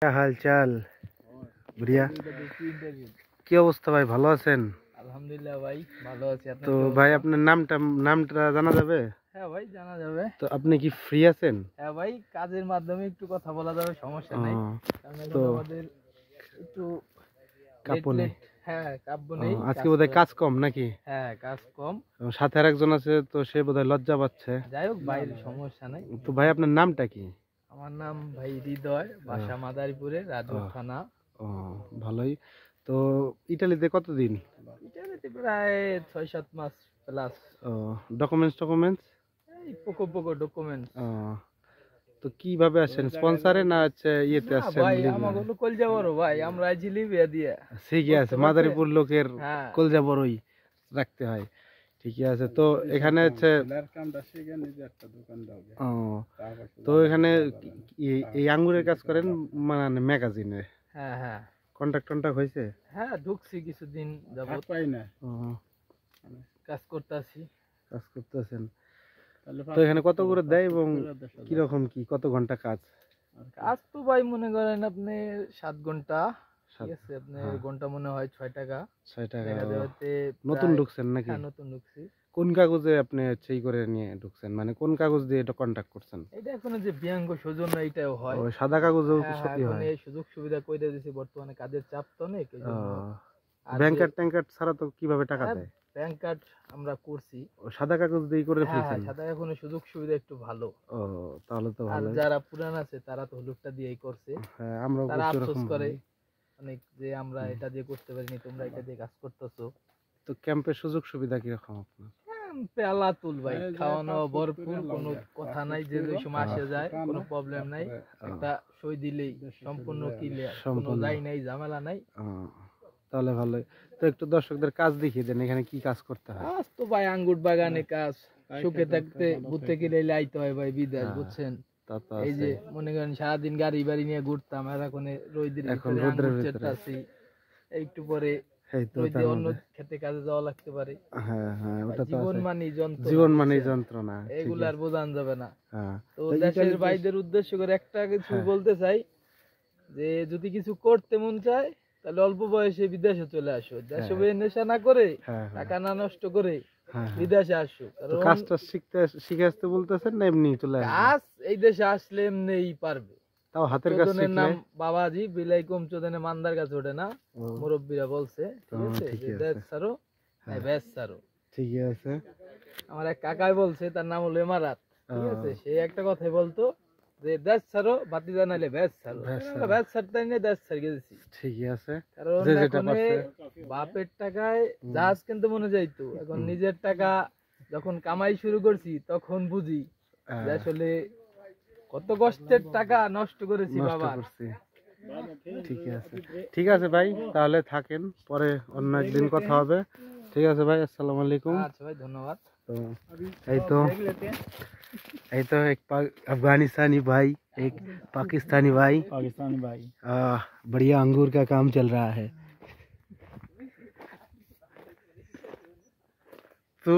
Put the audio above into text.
क्या हाल चाल? बढ़िया। কি অবস্থা ভাই, ভালো আছেন? আলহামদুলিল্লাহ ভাই, ভালো আছি। তো ভাই আপনার নামটা জানা যাবে? হ্যাঁ ভাই, জানা যাবে। তো আপনি কি ফ্রি আছেন? হ্যাঁ ভাই, কাজের মাধ্যমে একটু কথা বলা যাবে, সমস্যা নাই। কারণ এখন তো আমাদের একটু কাপড় নেই। হ্যাঁ, কাব্য নেই। আজকে বোধহয় কাজ কম নাকি? হ্যাঁ, কাজ কম। সাথে আর একজন আছে, তো সে বোধহয় লজ্জা পাচ্ছে। যাই হোক ভাই, সমস্যা নাই। তো ভাই আপনার নামটা কি? আমার নাম ভাই হৃদয়, বাসা মাদারীপুরে, রাজুর থানা। ও, ভালোই। তো ইটালিতে কতদিন? ইটালিতে প্রায় 6-7 মাস প্লাস। ডকুমেন্টস? এই পোকো ডকুমেন্টস। তো কিভাবে আসেন, স্পন্সরে না হচ্ছে ইয়েতে আসছেন? ভাই আমাকে হলো কলজা বড় ভাই, আমরা আইছি লিবিয়া দিয়ে। ঠিকই আছে, মাদারীপুর লোকের কলজা বড়ই রাখতে হয়। ঠিকই আছে। তো এখানে হচ্ছে তো এখানে এই আঙ্গুরের কাজ করেন মানে ম্যাগাজিনে? হ্যাঁ হ্যাঁ, কন্ট্রাক্ট হয়েছে? হ্যাঁ ঢুকছি কিছুদিন যাবত, পাই না কাজ করতেছি। কাজ করতেছেন। তো এখানে কত করে দেয় এবং কিরকম কি, কত ঘন্টা কাজ? কাজ তো ভাই মনে করেন আপনি 7 ঘন্টা, ঠিক আছে। আপনি ঘন্টা মনে হয় 6 টাকা। 6 টাকা। নতুন ঢুকছেন নাকি? হ্যাঁ, নতুন ঢুকছি। কোন কাগজে আপনি সেই করে নিয়ে ঢুকছেন, মানে কোন কাগজ দিয়ে এটা কন্ট্যাক্ট করছেন? এটা এখন যে বিয়াঙ্গ সৌজন্য এটাও হয়, ওই সাদা কাগজেও সত্যি হয়। এই সুযোগ সুবিধা কইরা দিয়েছে, বর্তমানে কাজের চাপ তো অনেক, এইজন্য। ব্যাংক কার্ড ছাড়া তো কিভাবে টাকা দেয়? ব্যাংক কার্ড আমরা করছি, সাদা কাগজ দিয়ে করে ফেলছেন? সাদা এখন সুযোগ সুবিধা একটু ভালো। তাহলে তো ভালো। আর যারা পুরান আছে তারা তো হলুদটা দিয়েই করছে। হ্যাঁ, আমরা তারা আফসোস করে অনেক যে আমরা এটা দিয়ে করতে পারিনি, তোমরা এটা দিয়ে কাজ করতেছো। তো ক্যাম্পের সুযোগ সুবিধা কি রকম আপনার? পেলা তুল ভাই, খাওয়ানো ভরপুর, কোনো কথা নাই। যে সময় আসে যায় কোনো প্রবলেম নাই, একটা সই দিলেই সম্পূর্ণ ক্লিয়ার, কোনো যাই নাই, ঝামেলা নাই। তাহলে ভালোই। তো একটু দর্শকদের কাজ দেখিয়ে দেন, এখানে কি কাজ করতে হয়? কাজ তো ভাই আঙ্গুর বাগানে কাজ, সুখে থাকতে বুঝতে গেলে আইতে হয় ভাই বিদেশ, বুঝছেন। এই যে মনে করেন সারাদিন গাড়ি বাড়ি নিয়ে ঘুরতাম, আর এখন রোদের ভিতরে আছি, একটু পরে অন্য খেতে কাজে যাওয়া লাগতে পারে। জীবন মানেই যন্ত্রণা, এগুলার বোঝান যাবে না। তো দেশের ভাইদের উদ্দেশ্য করে একটা কিছু বলতে চাই, যে যদি কিছু করতে মন চায় তাহলে অল্প বয়সে বিদেশে চলে আসো, দেশে নেশা না করে, টাকা না নষ্ট করে বিদেশে আসো। কাজটা শিখে আসতে বলতেছেন না এমনি চলে আসবে? কাজ এই দেশে আসলে এমনিই পারবে। তাও হাতের কাজ শিখলে। নাম বাবাজি বিলাই কম চোদনে মান্দার কাছে ওঠে না, মুরব্বীরা বলছে, ঠিক আছে। দেশ ছাড়ো, বেশ ছাড়ো। ঠিকই আছে। আমার এক কাকাই বলছে, তার নাম হলো এমারাত, ঠিক আছে। সে একটা কথাই বলতো যে দেশ ছাড়ো বাতি জানাইলে বেশ ছাড়ো, বেশ ছাড়তে নিয়ে দেশ ছাড় গেছি। ঠিকই আছে। কারণ এখন বাপের টাকায় জাহাজ কিনতে মনে যাইতো, এখন নিজের টাকা যখন কামাই শুরু করছি তখন বুঝি যে আসলে কত কষ্টের টাকা নষ্ট করেছি বাবা। ঠিক আছে ভাই, তাহলে থাকেন, পরে অন্য একদিন কথা হবে। ঠিক আছে ভাই, আসসালামু আলাইকুম। আচ্ছা ভাই, ধন্যবাদ। तो एक अफगानिस्तानी भाई, एक पाकिस्तानी भाई, बढ़िया अंगूर का काम चल रहा है। तो